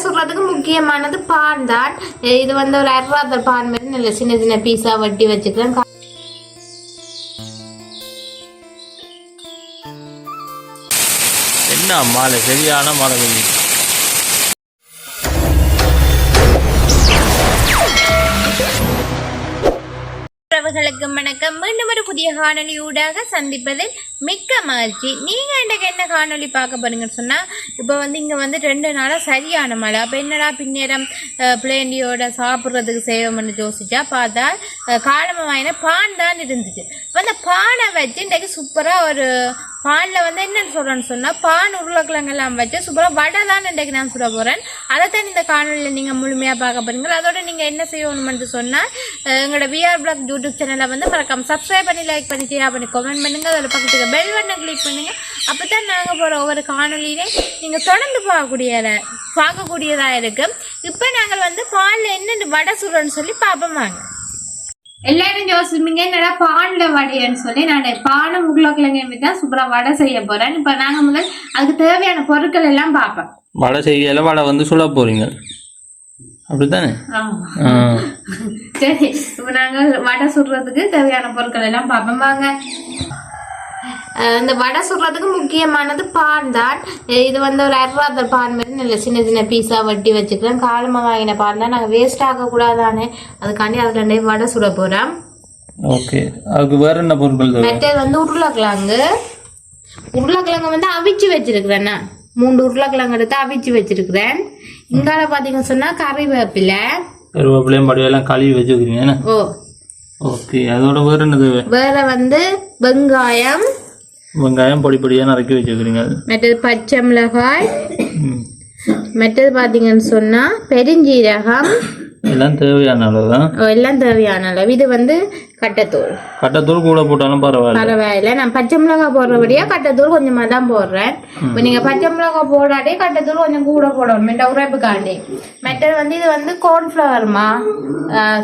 சுடுறதுக்கு முக்கியமானது பான் தான். இது வந்து ஒரு அரைவாதல் பான் மாதிரி நல்ல சின்ன சின்ன பீஸா வெட்டி வச்சுக்கிறேன். என்ன மழை, சரியான மழை பெய்யுது. உறவுகளுக்கு வணக்கம். மீண்டும் ஒரு புதிய காணொலியூடாக சந்திப்பதில் மிக்க மகிழ்ச்சி. நீங்க இன்றைக்கு என்ன காணொலி பார்க்க போறீங்கன்னு சொன்னா, இப்போ வந்து இங்க வந்து 2 நாளா சரியான மழை. அப்ப என்னடா பின்னேரம் பிளேண்டியோட சாப்பிட்றதுக்கு செய்வோம்னு யோசிச்சா பார்த்தா காலமாயின பான் தான் இருந்துச்சு. அந்த பானை வச்சு இன்றைக்கு சூப்பரா ஒரு பானில் வந்து என்னென்னு சொல்கிறேன்னு சொன்னால், பான் உருளைக்கிழங்கெல்லாம் வச்சு சூப்பராக வடை தான் இன்றைக்கு நான் சுட போகிறேன். அதைத்தான் இந்த காணொலியில் நீங்கள் முழுமையாக பார்க்க போகிறீங்க. அதோட நீங்கள் என்ன செய்யணுமென்று சொன்னால், எங்களோட VR Vlog யூடியூப் சேனலை வந்து மறக்காம சப்ஸ்கிரைப் பண்ணி, லைக் பண்ணி, ஷேர் பண்ணி, கமெண்ட் பண்ணுங்கள். அதில் பக்கத்துக்கு பெல் பட்டனை கிளிக் பண்ணுங்கள். அப்போ தான் நாங்கள் போகிற ஒவ்வொரு காணொலியிலே நீங்கள் தொடர்ந்து பார்க்கக்கூடியதாக இருக்கும். இப்போ நாங்கள் வந்து பாலில் என்ன வடை சுடுறோன்னு சொல்லி பார்ப்போம் வாங்க. எல்லாரும் யோசிப்பீங்க என்னடா பான்ல வடைன்னு சொல்லி. நான் பானை உருளைக்கிழங்கு தான் சூப்பரா வடை செய்ய போறேன். இப்ப நாங்க முதல் அதுக்கு தேவையான பொருட்கள் எல்லாம் பார்ப்போம். வடை செய்யல, வடை வந்து சுட போறீங்க அப்படித்தானே? சரி, இப்ப நாங்க வடை சுடுறதுக்கு தேவையான பொருட்கள் எல்லாம் பார்ப்போம் வாங்க. இந்த வடை சுடுறதுக்கு முக்கியமானது பான் தான். இது வந்து ஒரு அரைவாதல் பான் மாதிரி நல்ல சின்ன சின்ன பீஸா வெட்டி வச்சுக்கிறேன். காலமாக வாங்கின பான் தான். நாங்கள் வேஸ்ட் ஆகக்கூடாதானே அதுக்காண்டி அதில் வடை சுட போகிறோம். ஓகே, அதுக்கு வேற என்ன பொருட்கள்? மற்றது வந்து உருளைக்கிழங்கு வந்து அவிச்சு வச்சிருக்கிறேன். நான் 3 உருளைக்கிழங்கு எடுத்து அவிச்சு வச்சிருக்கிறேன். இங்கால பார்த்தீங்கன்னு சொன்னால் கறிவேப்பிலையும் படியெல்லாம் கழுவி வச்சுக்கிறீங்க. ஓ ஓகே, அதோட வேற என்னது? வேற வந்து வெங்காயம் பொடி பொடியாக நறுக்கி வச்சுக்கிறீங்க. மற்றது பச்சை மிளகாய், மற்றது பார்த்தீங்கன்னு சொன்னா பெருஞ்சீரகம். எல்லாம் தேவையான அளவு தான். எல்லாம் தேவையான அளவு. இது வந்து கட்டத்தூள் கூட போட்டாலும் பரவாயில்ல. நான் பச்சை மிளகாய் போடுறபடியா கட்டத்தூள் கொஞ்சமா தான் போடுறேன். இப்போ நீங்க பச்சை மிளகாய் போடாட்டே கட்டத்தூள் கொஞ்சம் கூட போடணும் உரைப்புக்காண்டி. மற்றது வந்து இது வந்து கார்ன்ஃபிளவர்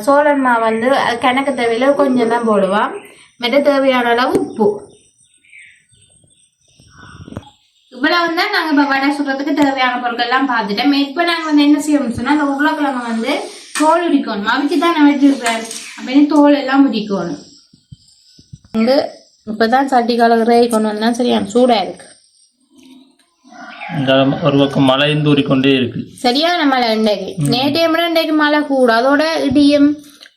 சோளன் மா வந்து கணக்கு தேவையில கொஞ்சம் தான் போடுவான். மற்ற தேவையான அளவு உப்பு. இவ்வளவு வந்து நாங்க இப்ப வடை சுடுறதுக்கு தேவையான பொருட்கள் எல்லாம் பார்த்துட்டோம். இப்ப நாங்க வந்து என்ன செய்யணும்னு சொன்னா, அந்த உருளைக்கிழங்கு வந்து தோல் உரிக்கணும். அவிச்சுதான் நான் வச்சிருக்கேன். அப்படின்னு தோல் எல்லாம் உரிக்கணும். வந்து இப்பதான் சட்டி கலரை கொண்டு வந்தா சரியான சூடா இருக்கு. ஒரு பக்கம் மழை ஊறிக்கொண்டே இருக்கு. சரியான மழை இன்றைக்கு. நேற்றைய விட இன்றைக்கு மழை கூட. அதோட இடியும்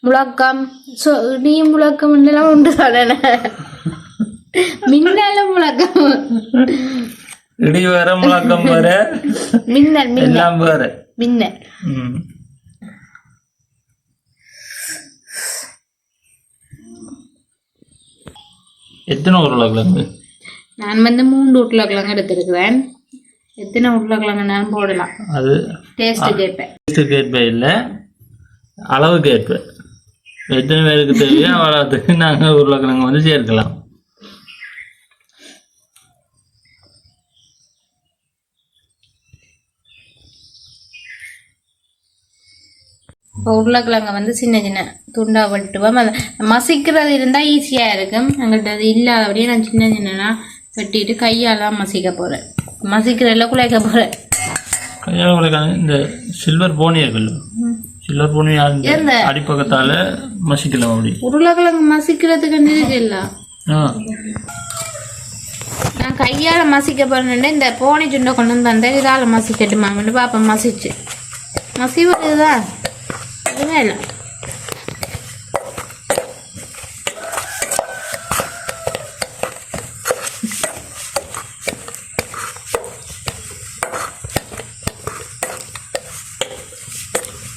முழக்கம் எல்லாம் உண்டு தானே. மின்னலும் முழக்கம், இடி வேற முழக்கம் வேற, மின்னல் எல்லாம் வேற. மின்னல் எத்தனை உருளைக்கிழங்கு? நான் வந்து 3 உருளைக்கிழங்கு எடுத்திருக்கிறேன். எத்தனை உருளைக்கிழங்குனாலும் போடலாம். அது டேஸ்ட் கேட்பே இல்லை, அளவு கேட்பே. எத்தனை பேருக்கு தேவையோ அவ்வளோத்துக்கு நாங்கள் உருளைக்கிழங்கு வந்து சேர்க்கலாம். இப்போ உருளைக்கிழங்க வந்து சின்ன சின்ன துண்டா வெட்டுவோம். அதை மசிக்கிறது இருந்தால் ஈஸியாக இருக்கும். எங்கள்கிட்ட அது இல்லாதபடியே நான் சின்ன சின்னனா வெட்டிட்டு கையாலாம் மசிக்க போகிறேன். மசிக்கிறதுல குழைக்க போகிறேன். கையால் குழைக்க இந்த சில்வர் போனி இருக்குல்ல, சில்வர் போனி அடிப்பக்கத்தால் மசிக்கலாம். அப்படி உருளைக்கிழங்கு மசிக்கிறதுக்கு இருக்குல்ல, நான் கையால் மசிக்க போகிறேன். இந்த போனி சுண்டை கொண்டு வந்து வந்தேன். இதால் மசிக்கட்டுமான்னு பாப்பா மசிச்சு மசிவதுதான் இல்லை.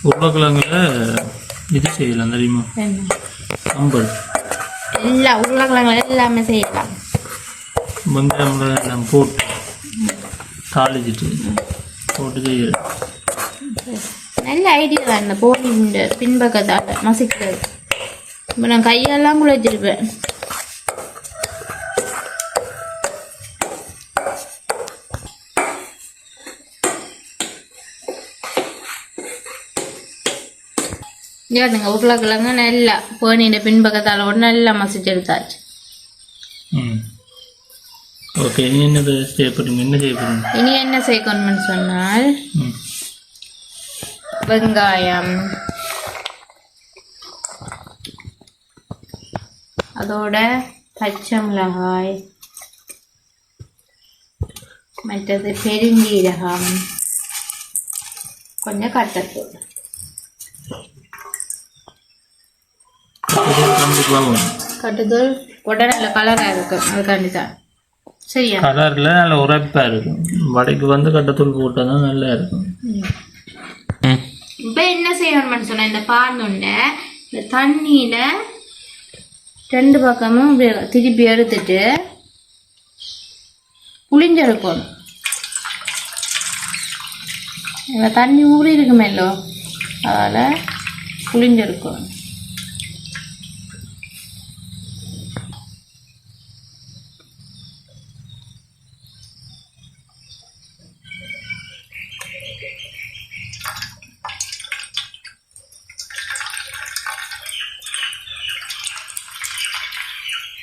உருளைக்கிழங்குல இது செய்யலாம் தெரியுமா? சாம்பல். எல்லா உருளைக்கிழங்குல எல்லாமே செய்யலாம். வெங்காயம் எல்லாம் போட்டு தாளிச்சிட்டு போட்டு செய்யலாம். நல்ல ஐடியா தான் இந்த போலி பின்பக்கத்தால் மசிக்கிறது. இப்போ நான் கையெல்லாம் குழைச்சிருப்பேன். ஏதுங்க உருளைக்கிழங்கு நல்லா போனிட பின்பக்கத்தால் கூட நல்லா மசிச்சு எடுத்தாச்சு. ஓகே, இனி என்ன செய்ய போறீங்க? இனி என்ன செய்யணும்னு சொன்னால், வெங்காயம், அதோட பச்சை மிளகாய், மற்றது பெருஞ்சீரகம், கொஞ்சம் கட்டத்தூள். கட்டத்தூள் போட்டால் நல்ல கலராக இருக்கும், அதுக்காண்டி தான். சரியா? கலர்ல நல்ல உரைப்பாக இருக்கும். வடைக்கு வந்து கட்டத்தூள் போட்டால் தான் நல்லா இருக்கும். இப்போ என்ன செய்யணும்னு சொன்னால், இந்த பானுண்டை இந்த தண்ணியில் 2 பக்கமும் திருப்பி எடுத்துட்டு புளிஞ்செடுக்கணும். இந்த தண்ணி ஊறி இருக்குமேலோ, அதில் புளிஞ்செடுக்கணும்.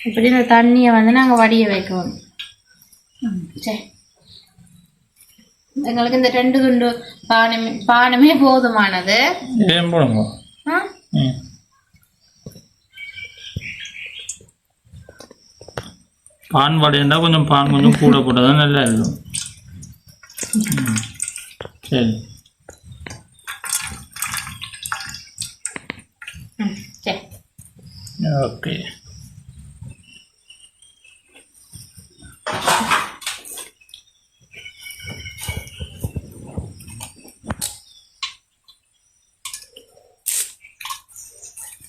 இப்படி இந்த தண்ணியை வந்து நாங்கள் வடிய வைக்கணும். சரி, எங்களுக்கு இந்த 2 துண்டு பானமே போதுமானது. பான் வடையா கொஞ்சம் பான் கொஞ்சம் கூட போட்டாதான் நல்லா இருக்கும். சரி சரி, ஓகே.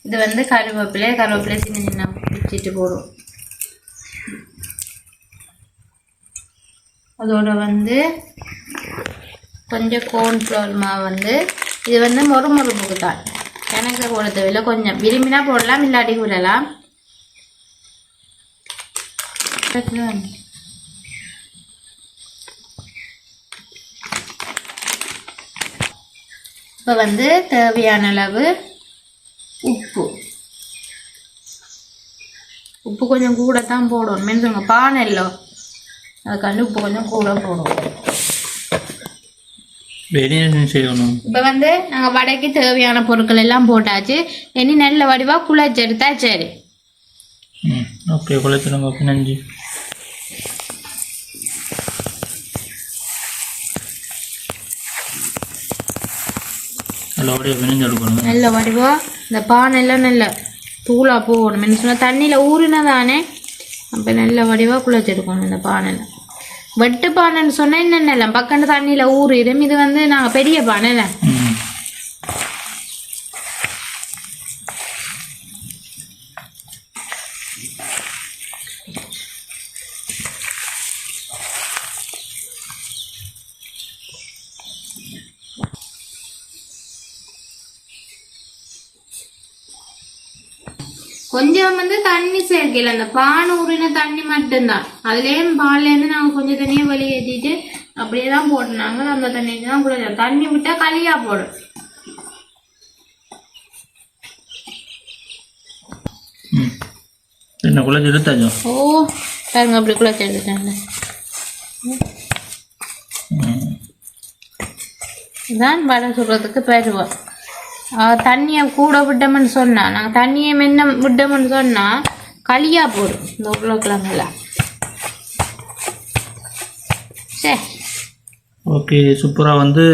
இது வந்து கருவேப்பிலை சின்ன சின்ன பிடிச்சிட்டு போடும். அதோட வந்து கொஞ்சம் கோர்ன்ஃப்ளவர் மாவு வந்து இது வந்து மொறுமொறுப்புக்கு தான், எனக்கு போட தேவையில்லை. கொஞ்சம் விரும்பினா போடலாம், இல்லாட்டி விடலாம். இப்போ வந்து தேவையான அளவு உப்பு கொஞ்சம் கூட தான் போடணும். மென்சுங்க பானை இல்லை, அதுக்காண்டி உப்பு கொஞ்சம் கூட போடுவோம். செய்யணும். இப்போ வந்து நாங்கள் வடைக்கு தேவையான பொருட்கள் எல்லாம் போட்டாச்சு. இனி நல்ல வடிவாக குழச்சி எடுத்தா சரி. ஓகே, குழச்சிடுங்க. நன்றி. நல்ல வடிவா இந்த பானெல்லாம் நல்ல தூளாக போகணும். என்ன சொன்னால் தண்ணியில் ஊறினா தானே, அப்போ நல்ல வடிவாக குழச்செடுக்கணும். இந்த பானையில் வெட்டு பானைன்னு சொன்னால் என்னென்னலாம் பக்கண்டு தண்ணியில் ஊறிடும். இது வந்து நாங்கள் பெரிய பானை. கொஞ்சம் வந்து தண்ணி சேர்க்கல, அந்த பானை ஊறின தண்ணி மட்டும்தான். அதுலேயும் பால்லேருந்து நாங்கள் கொஞ்சம் தண்ணியை வெளியேற்றிட்டு அப்படியே தான் போட்டுனாங்க. அந்த தண்ணி தான் கூட தண்ணி விட்டா களியா போடும். என்ன குழச்சி எடுத்தாச்சோ? ஓ பாருங்க, அப்படி குழச்சி எடுத்துட்டாங்க. இதான் வடை சுடுறதுக்கு பெறுவோம். தண்ணியை கூட விட்டோம்னு சொன்னால், நாங்கள் தண்ணியை மென்ன விட்டோம்னு சொன்னால் களியாக போடும் இந்த உருளைக்கிழங்கெல்லாம். சரி, ஓகே. சூப்பராக வந்து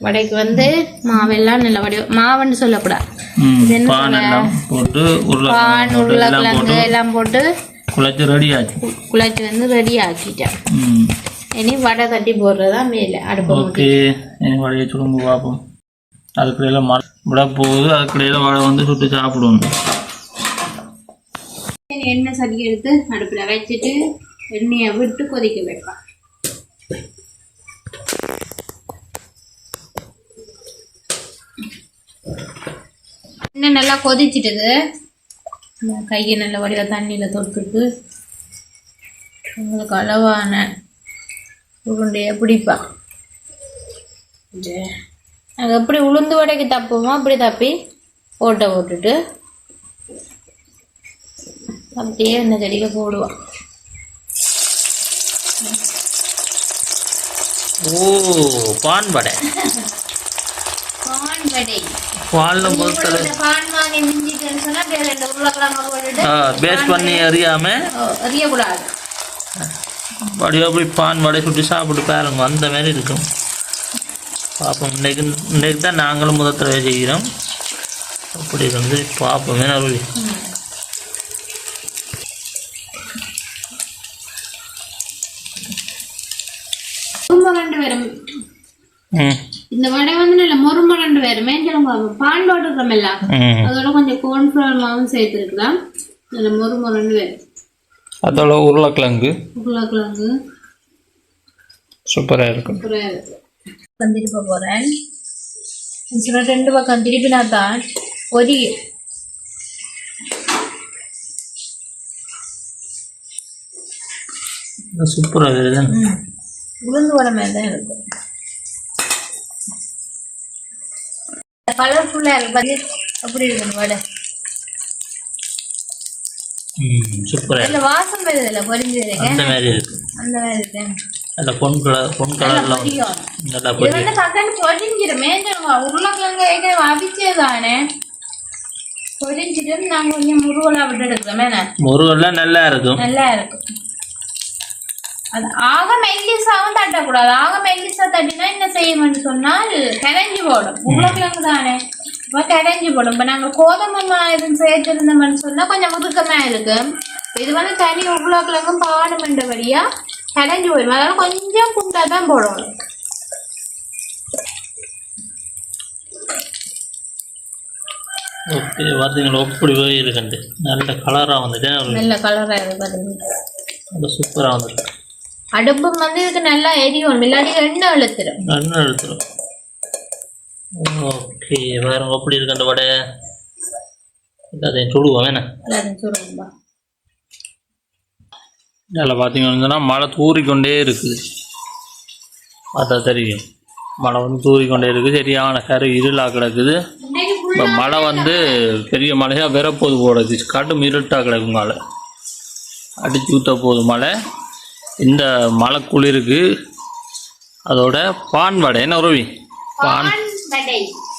வடைக்கு வந்து மாவெல்லாம் நல்ல வடி மாவுன்னு சொல்லக்கூடாது, போட்டு பான் உருளைக்கிழங்கு எல்லாம் போட்டு குழச்சி வந்து ரெடி ஆக்கிட்டேன். இனி வடை தட்டி போடுறதுதான் மேலே அடுப்பு. ஓகே, இனி வடையை சுடுங்க பார்ப்போம். அதுக்குள்ள விட போகுது, அதுக்குள்ள வடை வந்து சுட்டு சாப்பிடுவோம். எண்ணெய் சரி எடுத்து அடுப்பில் வச்சுட்டு எண்ணெயை விட்டு கொதிக்க வைப்பேன். எண்ணெய் நல்லா கொதிச்சிட்டது. கையை நல்ல வடிவாக தண்ணியில் தொட்டுட்டு உங்களுக்கு அளவான உருண்டையை பிடிப்பா. நாங்கள் எப்படி உளுந்து வடைக்கு தப்புவோமோ அப்படி தப்பி ஓட்டை போட்டுட்டு அப்படியே எண்ணெய் செடிக்க போடுவோம். ஓ, பான் வடை பான் வடை பாலில் பொறுத்தது பான் வாங்கி மிஞ்சிட்டுன்னு சொன்னா இந்த உருளைக்கிழங்கு போட்டுட்டு பேஸ்ட் பண்ணி அறியாமல் அறியக்கூடாது. அப்படியே அப்படி பான் வடை சுட்டி சாப்பிட்டு பாருங்க அந்த மாதிரி இருக்கும். பார்ப்போம். இன்னைக்கு தான் நாங்களும் முதல் தடவை செய்கிறோம். அப்படி வந்து பார்ப்போம். வேணா அருளி முருமரண்டு வரும். இந்த வடை வந்து நல்ல முருமரண்டு வரும். மேஞ்சளம் பான் போட்டுக்கிறோம் எல்லாம், அதோட கொஞ்சம் கோன்ஃபிளவர் மாவும் சேர்த்துருக்கலாம். நல்ல முருமரண்டு வரும். அதோட உருளைக்கிழங்கு சூப்பராக இருக்கும். திருப்ப போறேன். ரெண்டு பக்கம் திருப்பினா தான் பொரியும். சூப்பராக வருது. உளுந்து வடை மாதிரி தான் இருக்கும். கலர்ஃபுல்லா இருக்கு. அப்படி இருக்கு வடை. சூப்பரா இந்த வாசம் வருதுல பொரிஞ்சது அந்த மாதிரி இருக்கு. அந்த மாதிரி இருக்கு. அந்த பொன் கலர்ல நல்லா இது வந்து பக்கம் பொரிஞ்சிரும். மேஞ்சமா உருளைக்கிழங்கு அவிச்சதானே பொரிஞ்சிட்டு நாங்க கொஞ்சம் முருகலா விட்டு எடுக்கிறோம். முருகெல்லாம் நல்லா இருக்கும். அது ஆக மெல்லிசாவும் தட்டக்கூடாது. ஆக மெல்லிசா தட்டினா என்ன செய்யணும்னு சொன்னால் கரைஞ்சி போடும். உருளைக்கிழங்கு தானே இப்போ கரைஞ்சி போடும். இப்போ நாங்கள் கோதுமை எதுவும் சேர்த்துருந்தோம்னு சொன்னால் கொஞ்சம் முதுக்கமாக இருக்கு. இது வந்து தனி உருளைக்கிழங்கும் பாடுமென்றபடியா கரைஞ்சி போயிடும். அதனால கொஞ்சம் குண்டா தான் போடணும். ஓகே, பார்த்தீங்களா எப்படி போய் இருக்குண்டு நல்ல கலராக வந்துட்டு. நல்ல கலராக இருக்கு பார்த்தீங்கன்னா. நல்ல சூப்பராக வந்துருக்கு. அடுப்பு வந்து இதுக்கு நல்லா எரியும். இல்லாட்டி எண்ணெய் இழுத்துரும். ஓகே, வேற எப்படி இருக்கு அந்த வடை? எல்லாத்தையும் சுடுவோம். வேணா நல்லா பார்த்தீங்கன்னா மழை தூறிக்கொண்டே இருக்குது. பார்த்தா தெரியும், மழை வந்து தூறிக்கொண்டே இருக்குது. சரியான கரு இருளாக கிடக்குது. இப்போ மழை வந்து பெரிய மழையாக வரப்போது போடுது. கடும் இருட்டாக கிடக்குங்கால அடிச்சு ஊற்ற போகுது மழை. இந்த மழை குளிருக்கு அதோட பான் வடை. என்ன ரவி?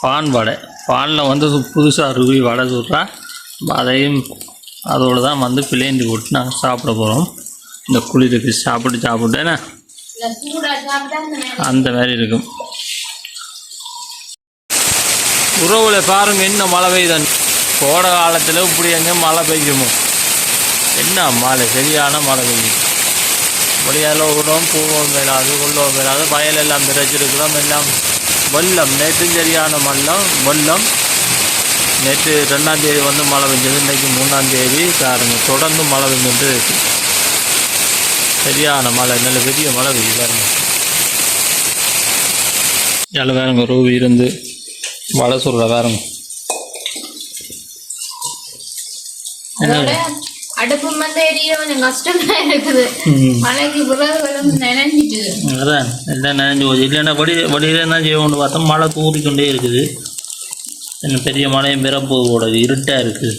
பான் வடை. பானில் வந்து புதுசாக ரவி வடை சுடுறா. அதையும் அதோடு தான் வந்து பிளேண்டி போட்டு நாங்கள் சாப்பிட போகிறோம். இந்த குளிருக்கு சாப்பிட்டேன்னா அந்த மாதிரி இருக்கும். உறவுல பாருங்க என்ன மழை பெய்யுதான். கோடை காலத்தில் இப்படி எங்கே மழை பெய்யுமோ? என்ன மழை, சரியான மழை பெய்யும். வழியால் விடும், பூவும் மேலாது, கொள்ளவும் மேலாது. வயலெல்லாம் விரைச்சிருக்கிறோம். எல்லாம் வெள்ளம். நேற்று சரியான வெள்ளம். நேற்று 2ஆம் தேதி வந்து மழை பெஞ்சது. இன்றைக்கு 3ஆம் தேதி பாருங்க தொடர்ந்து மழை பெஞ்சுட்டு இருக்கு. சரியான மழை, நல்ல பெரிய மழை பெய்யுது பாருங்க. எல்லாம் பாருங்க ரூபி இருந்து வடை சொல்ற பாருங்க. அடுப்பு வந்து எரிய கொஞ்சம் கஷ்டமா இருக்குது. மழைக்கு பிறகு நினைஞ்சிட்டு அதான் எல்லாம் நினைஞ்சு போகுது. இல்லைன்னா வடியில என்ன செய்வோம்னு பார்த்தா மழை தூறிக்கொண்டே இருக்குது. இன்னும் பெரிய மழையும் பெறப்போக கூடாது. இருட்டா இருக்குது.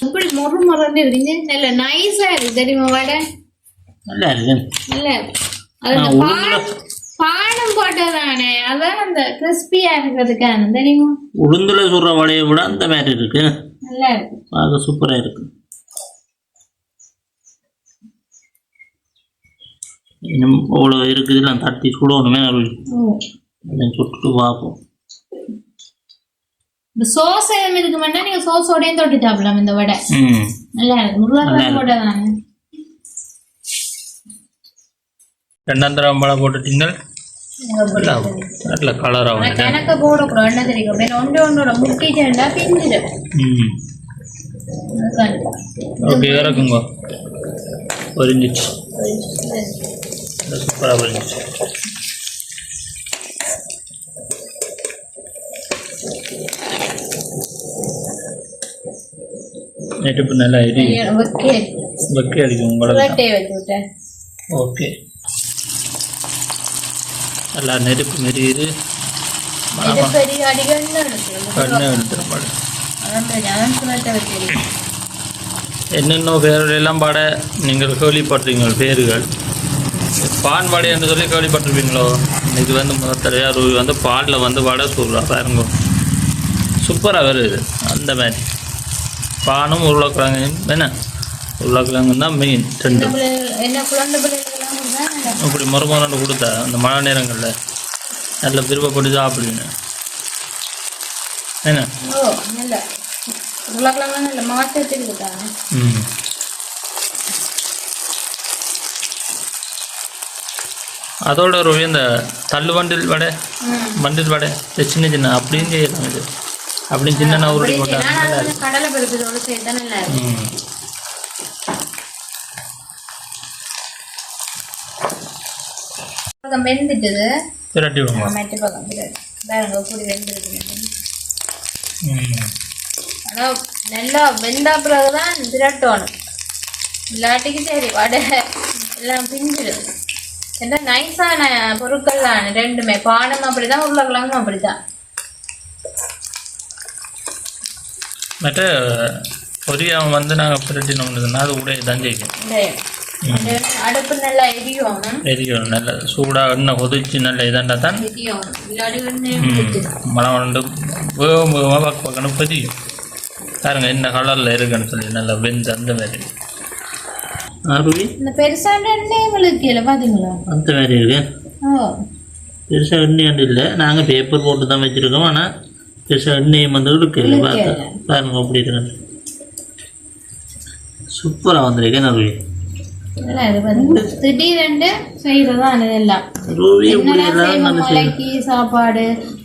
இப்படி முறுமுறன்னு இருக்கு. நல்ல நைஸா இருக்கு தெரியுமா வடை? நல்லா இருக்கு. நல்லா அது பானம் போட்டதானே, அதான் அந்த கிறிஸ்பியா இருக்கிறதுக்கான தெரியுமா? உளுந்துல சுடுற வடையை விட அந்த மாதிரி இருக்கு. நல்லா இருக்கு. அது சூப்பரா இருக்கு. இன்னும் அவ்வளோ இருக்குது. நான் தட்டி சுடணுமே. சுட்டு பார்ப்போம். இந்த சோஸ் எதுவும் இருக்கு மாட்டா, நீங்க சோஸோடையும் தொட்டு சாப்பிடலாம் இந்த வடை. நல்லா இருக்கு. உருளைக்கிழங்கு போட்டதானே. 2ஆம் தடவை மழை போட்டுட்டீங்க. நல்ல கலராக எனக்கு போடக்கூடாது. என்ன தெரியும், ஒன்றோட முட்டிட்டா பிஞ்சிடும். ஓகே, இறக்குங்க. பொரிஞ்சிச்சு. சூப்பராக பொரிஞ்சிச்சு. நெருப்பு நல்லா வெக்கே அடிக்கும் உங்களுக்கு. ஓகே, நல்லா நெருப்பு மெரியுது. என்னென்ன பேரெல்லாம் பாட நீங்கள் கேள்விப்பட்டீங்கள் பேர்கள். பான் வடை என்று சொல்லி கேள்விப்பட்டிருப்பீங்களோ? இது வந்து முதல் தடவையாக ரூபி வந்து பாலில் வந்து வடை சூடுறா பாருங்க. சூப்பராக வருது அந்த மாதிரி. பானும் உருளைக்கிழங்கு என்ன, உருளைக்கிழங்கு தான் மெயின் ரெண்டு. இப்படி மறுமரண்டு கொடுத்தா அந்த மழை நேரங்களில் நல்ல விருப்பப்பட்டு சாப்பிடுங்க என்ன. அதோட ஒரு இந்த தள்ளு வண்டில் வடை, வண்டில் வடை சின்ன சின்ன அப்படின்னு செய்யலாம். இது அப்படின்னு சின்ன உருளை போட்டாங்க. கடலை பருப்பு சேர்த்தா நல்லா வெந்துட்டுது. திரட்டி விடுங்க. மெட்டு பக்கம் பாருங்க கூடி வெந்துருக்கு. ஆனால் நல்லா வெந்தா பிறகுதான் திரட்டணும், இல்லாட்டிக்கு சரி வடை எல்லாம் பிஞ்சிடும். ஏன்னா நைஸான பொருட்கள் தான் ரெண்டுமே. பானம் அப்படிதான், உருளைக்கிழங்கும் அப்படிதான். மற்ற பொரியாமல் வந்து நாங்கள் பிரட்டினோம்னா அது கூட தான் செய்யும். அடுப்பு நல்லா எரியும், நல்ல சூடாக எண்ணெய் கொதிச்சு நல்ல இதாண்டா தான் மழை வந்து வேகம் வேகமாக பார்க்கணும் பதியும். பாருங்க என்ன கலரில் இருக்குன்னு சொல்லி நல்லா வெந்து அந்த மாதிரி. இந்த பெருசான பார்த்தீங்களா அந்த மாதிரி இருக்கு. பெருசாக எண்ணெய் இல்லை, நாங்கள் பேப்பர் போட்டு தான் வச்சுருக்கோம். ஆனால் பெருசாக எண்ணெய் வந்து இருக்கு. பாருங்க அப்படி இருக்கு. சூப்பராக வந்திருக்கேன் ரூபி. திடீரென்று செய்யறதான் இதெல்லாம். மலைக்கு சாப்பாடு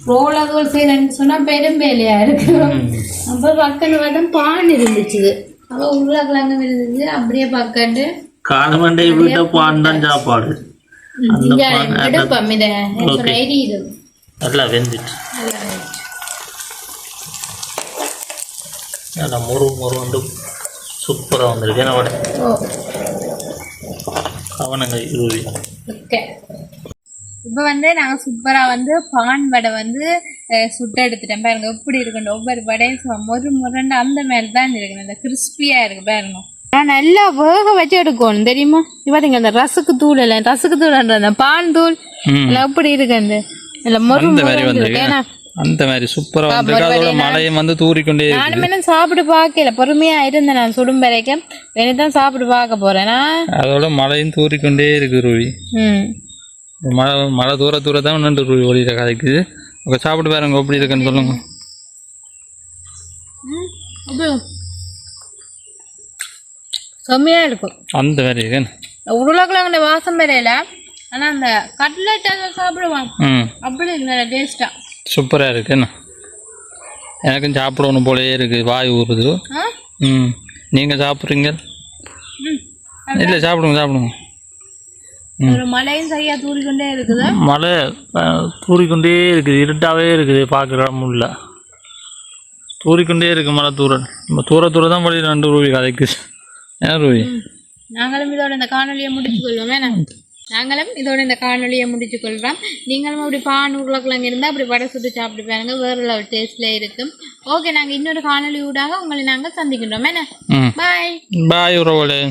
ரோலகோல் செய்யறேன்னு சொன்னா பெரும் வேலையா இருக்கு. அப்ப பக்கத்து வந்து பான் இருந்துச்சு, அப்ப உருளைக்கிழங்கு இருந்துச்சு. அப்படியே பக்கத்து காலமண்டை விட்ட பான் தான் சாப்பாடு. எடுப்போம் இதை நல்லா வெந்துச்சு. நல்லா முறு முறு வந்து சூப்பராக வந்திருக்கு. என்னோட கவனங்கள் இருவி. ஓகே, இப்போ வந்து நாங்கள் சூப்பராக வந்து பான் வடை வந்து சுட்ட எடுத்துட்டேன். பாருங்க எப்படி இருக்குன்னு. ஒவ்வொரு வடையும் முரண்டு அந்த மாதிரி தான் இருக்குன்னு, இந்த கிறிஸ்பியாக இருக்கு பாருங்க. நான் நல்லா வேக வச்சு எடுக்கணும் தெரியுமா? பார்த்தீங்க அந்த ரசுக்கு தூள் இல்லை, ரசுக்கு தூள்ன்ற அந்த பான் தூள் எல்லாம் எப்படி இருக்கு அந்த இல்லை மொறு ஏன்னா அந்த மாதிரி சூப்பராக வந்து மழையும் வந்து தூரிக்கொண்டே. நானும் என்ன சாப்பிட்டு பார்க்கல, பொறுமையா இருந்தேன். நான் சுடும் வரைக்கும் தான் சாப்பிட்டு பார்க்க போறேன்னா அதோட மழையும் தூரிக்கொண்டே இருக்கு ரூவி. மழை தூர தூர தான் ஒன்று ரூவி ஒளியில கதைக்குது. ஓகே, சாப்பிட்டு பாருங்க எப்படி இருக்குன்னு சொல்லுங்க. செம்மையா இருக்கும் அந்த மாதிரி இருக்கு. உருளைக்கிழங்குல வாசம் வரையில, ஆனா அந்த கட்லெட் அதை சாப்பிடுவான் அப்படி இல்லை டேஸ்டா சூப்பராக இருக்கு. என்ன எனக்கும் சாப்பிடணும் போலயே இருக்கு, வாய் ஊறுது. நீங்கள் சாப்பிட்றீங்க? இல்லை சாப்பிடுங்க சாப்பிடுங்க. மழையும் சரியா தூரிக்கொண்டே இருக்குது. மழை தூரிக்கொண்டே இருக்குது, இருட்டாகவே இருக்குது, பார்க்குற முடியல. தூரிக்கொண்டே இருக்கு மழை தூரல். நம்ம தூர தூர தான் படி 2 ரூபி கதைக்கு. ஏன் ரூபி? நாங்களும் இதோட இந்த காணொலியை முடிச்சு கொள்வோம். வேணாம், நாங்களும் இதோட இந்த காணொலியை முடிச்சு கொள்கிறோம். நீங்களும் அப்படி பான் உருளைக்கிழங்கு இருந்தால் அப்படி வடை சுட்டு சாப்பிட்டு பாருங்க, வேறு லெவல் டேஸ்ட்ல இருக்கும். ஓகே, நாங்கள் இன்னொரு காணொலி ஊடாக உங்களை நாங்கள் சந்திக்கின்றோம். என்ன பாய் பாய் உறவுகளே.